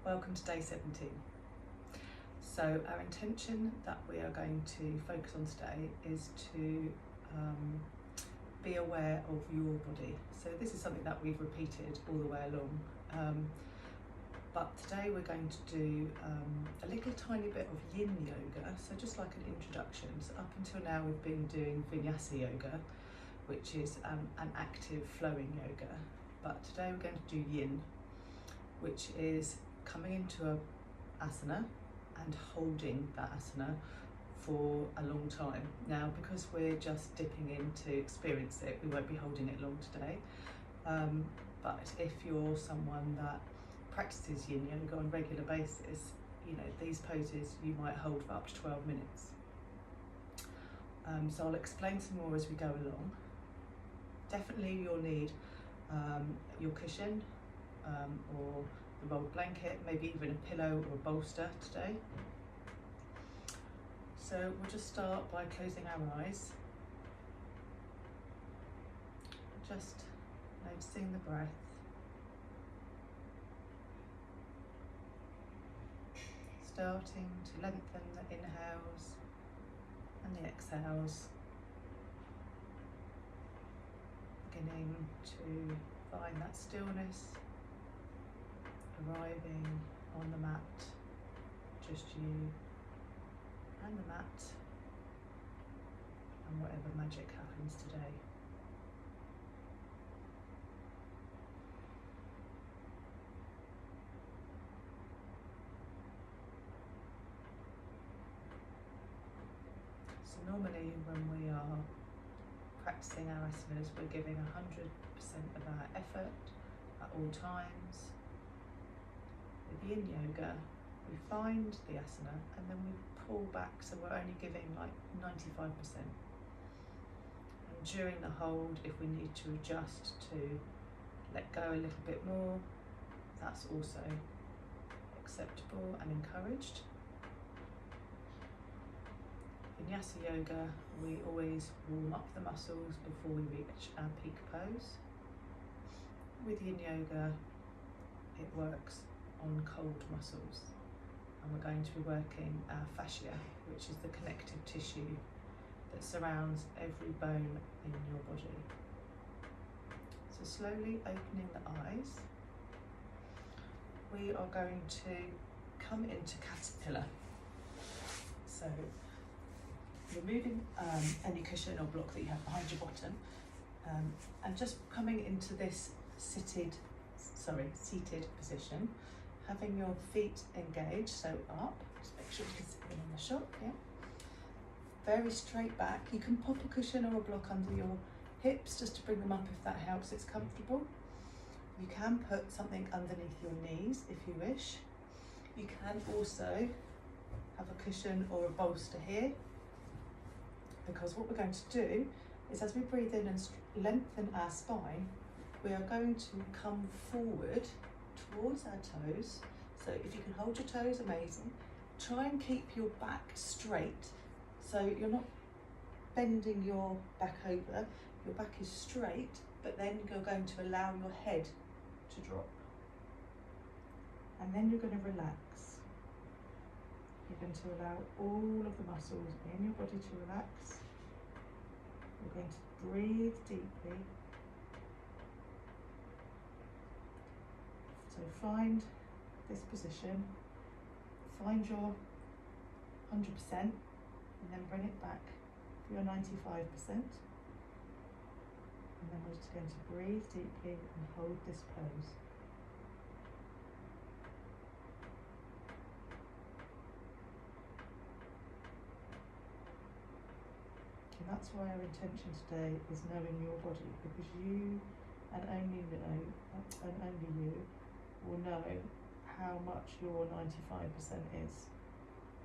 Welcome to day 17. So our intention that we are going to focus on today is to be aware of your body. So this is something that we've repeated all the way along. But today we're going to do a little tiny bit of yin yoga, so just like an introduction. So up until now we've been doing vinyasa yoga, which is an active flowing yoga. But today we're going to do yin, which is coming into a asana and holding that asana for a long time. Now, because we're just dipping in to experience it, we won't be holding it long today. But if you're someone that practices yin yoga on a regular basis, you know, these poses you might hold for up to 12 minutes. So I'll explain some more as we go along. Definitely you'll need your cushion or the rolled blanket, maybe even a pillow or a bolster today. So we'll just start by closing our eyes, just noticing the breath. Starting to lengthen the inhales and the exhales, beginning to find that stillness, arriving on the mat, just you and the mat, and whatever magic happens today. So normally when we are practicing our asanas, we're giving 100% of our effort at all times. With yin yoga, we find the asana and then we pull back, so we're only giving like 95%. And during the hold, if we need to adjust to let go a little bit more, that's also acceptable and encouraged. Vinyasa yoga, we always warm up the muscles before we reach our peak pose. With yin yoga, it works on cold muscles, and we're going to be working our fascia, which is the connective tissue that surrounds every bone in your body. So slowly opening the eyes, we are going to come into caterpillar. So removing any cushion or block that you have behind your bottom, and just coming into this seated position, having your feet engaged, so up, just make sure you can sit them on the shop, yeah. Very straight back. You can pop a cushion or a block under your hips just to bring them up if that helps, it's comfortable. You can put something underneath your knees if you wish. You can also have a cushion or a bolster here, because what we're going to do is, as we breathe in and lengthen our spine, we are going to come forward towards our toes. So if you can hold your toes, amazing. Try and keep your back straight, so you're not bending your back over. Your back is straight, but then you're going to allow your head to drop. And then you're going to relax. You're going to allow all of the muscles in your body to relax. You're going to breathe deeply. So find this position, find your 100%, and then bring it back for your 95%. And then we're just going to breathe deeply and hold this pose. And that's why our intention today is knowing your body, because you and only you will know how much your 95% is.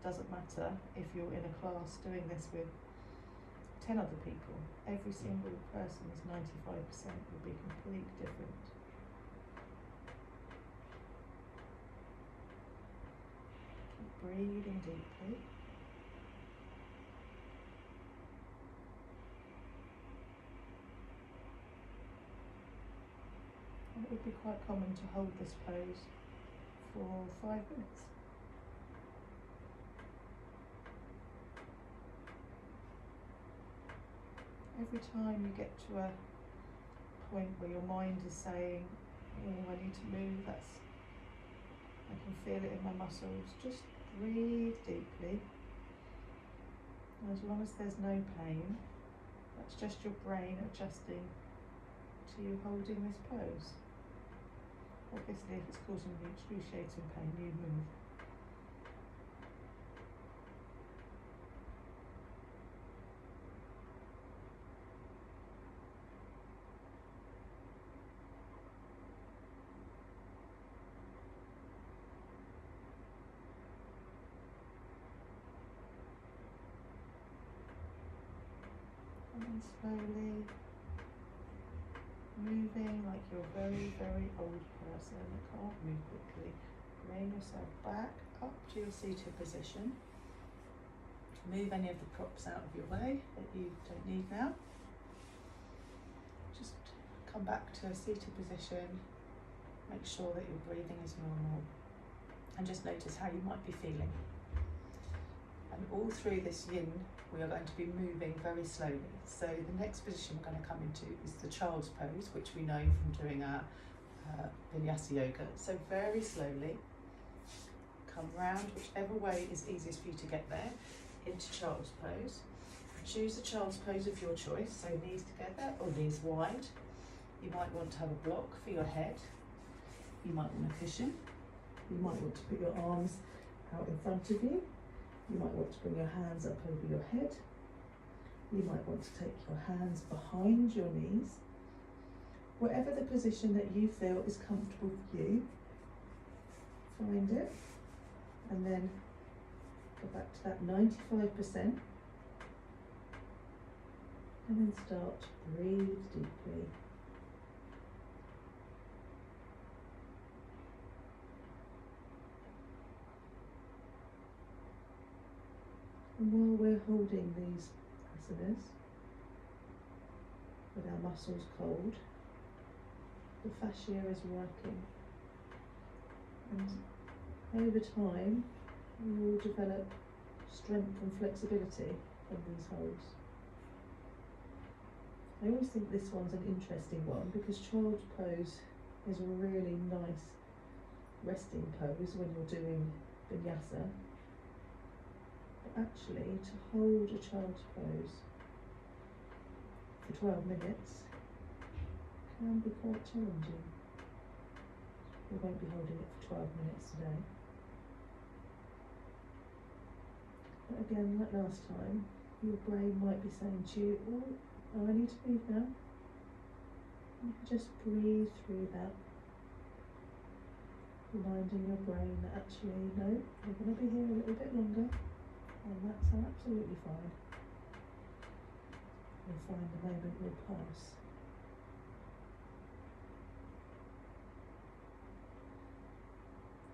Doesn't matter if you're in a class doing this with 10 other people, every single person's 95% will be completely different. Keep breathing deeply. And it would be quite common to hold this pose for 5 minutes. Every time you get to a point where your mind is saying, oh, I need to move, I can feel it in my muscles, just breathe deeply. As long as there's no pain, that's just your brain adjusting to you holding this pose. Obviously, if it's causing you excruciating pain, you move. And then slowly moving like you're a very, very old person that can't move quickly. Bring yourself back up to your seated position. Move any of the props out of your way that you don't need now. Just come back to a seated position. Make sure that your breathing is normal. And just notice how you might be feeling. And all through this yin, we are going to be moving very slowly. So the next position we're going to come into is the child's pose, which we know from doing our Vinyasa yoga. So very slowly, come round whichever way is easiest for you to get there, into child's pose. Choose the child's pose of your choice, so knees together or knees wide. You might want to have a block for your head. You might want a cushion. You might want to put your arms out in front of you. You might want to bring your hands up over your head. You might want to take your hands behind your knees. Whatever the position that you feel is comfortable for you, find it, and then go back to that 95%, and then start to breathe deeply. And while we're holding these asanas, with our muscles cold, the fascia is working. And over time, we will develop strength and flexibility from these holds. I always think this one's an interesting one because child's pose is a really nice resting pose when you're doing vinyasa. Actually, to hold a child's pose for 12 minutes can be quite challenging. We won't be holding it for 12 minutes today. But again, like last time, your brain might be saying to you, oh, I need to move now. You can just breathe through that, reminding your brain that actually, no, you're going to be here a little bit longer. And that's absolutely fine. You'll find the moment will pass.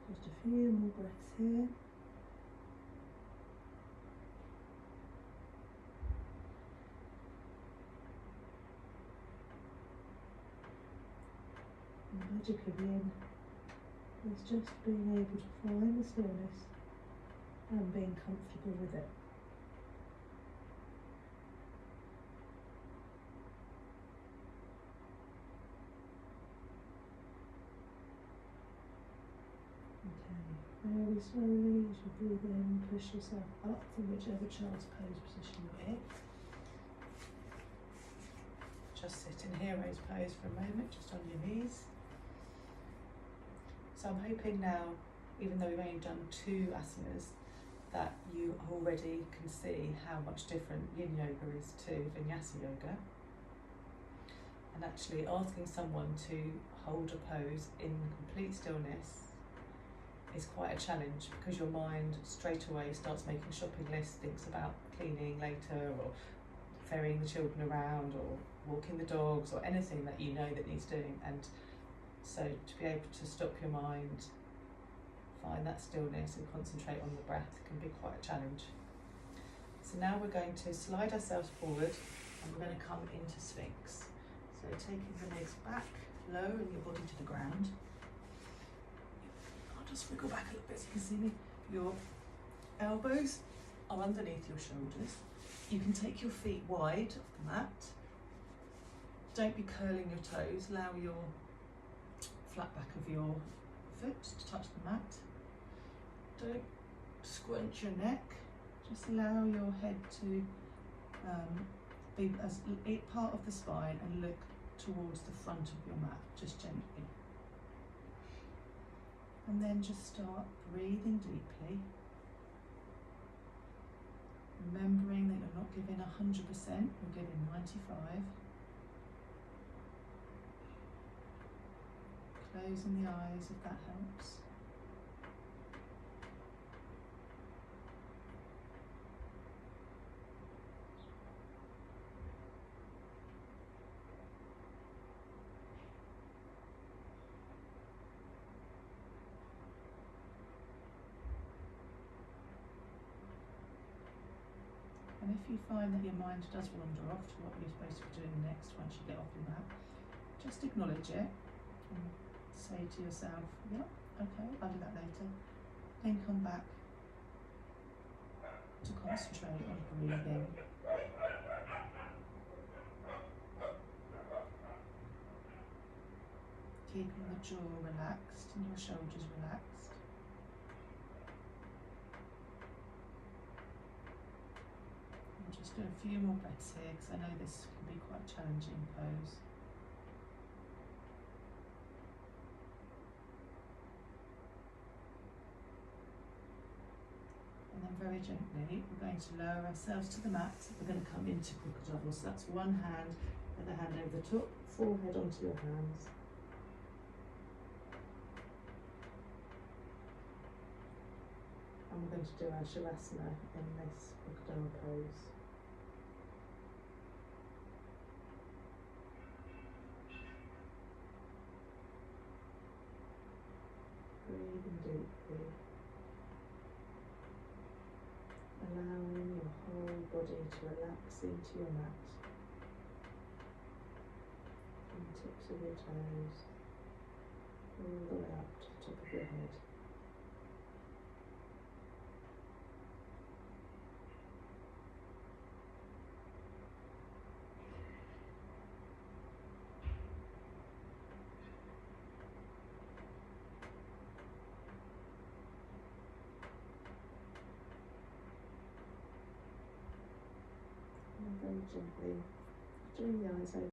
Just a few more breaths here. The magic of yin is just being able to find the stillness and being comfortable with it. Okay, very slowly as you breathe in, push yourself up from whichever child's pose position you're in. Just sit in hero's pose for a moment, just on your knees. So I'm hoping now, even though we've only done 2 asanas, that you already can see how much different yin yoga is to vinyasa yoga. And actually asking someone to hold a pose in complete stillness is quite a challenge because your mind straight away starts making shopping lists, thinks about cleaning later or ferrying the children around or walking the dogs or anything that you know that needs doing. And so to be able to stop your mind, find that stillness and concentrate on the breath can be quite a challenge. So now we're going to slide ourselves forward and we're going to come into Sphinx. So taking the legs back, lowering your body to the ground. God. Just wiggle back a little bit so you can see me. Your elbows are underneath your shoulders. You can take your feet wide off the mat. Don't be curling your toes. Allow your flat back of your foot to touch the mat. Don't scrunch your neck. Just allow your head to be as part of the spine and look towards the front of your mat, just gently. And then just start breathing deeply, remembering that you're not giving 100%, you're giving 95. Closing the eyes if that helps. And if you find that your mind does wander off to what you're supposed to be doing next once you get off your mat, just acknowledge it and say to yourself, yep, okay, I'll do that later. Then come back to concentrate on breathing. Keeping the jaw relaxed and your shoulders relaxed. I'll just do a few more breaths here because I know this can be quite a challenging pose. And then very gently, we're going to lower ourselves to the mat. We're going to come into crocodile. So that's one hand, other hand over the top, forehead onto your hands. And we're going to do our Shavasana in this crocodile pose. Breathing deeply. Allowing your whole body to relax into your mat. From the tips of your toes, all the way up to the top of your head. And very gently, drawing the eyes open.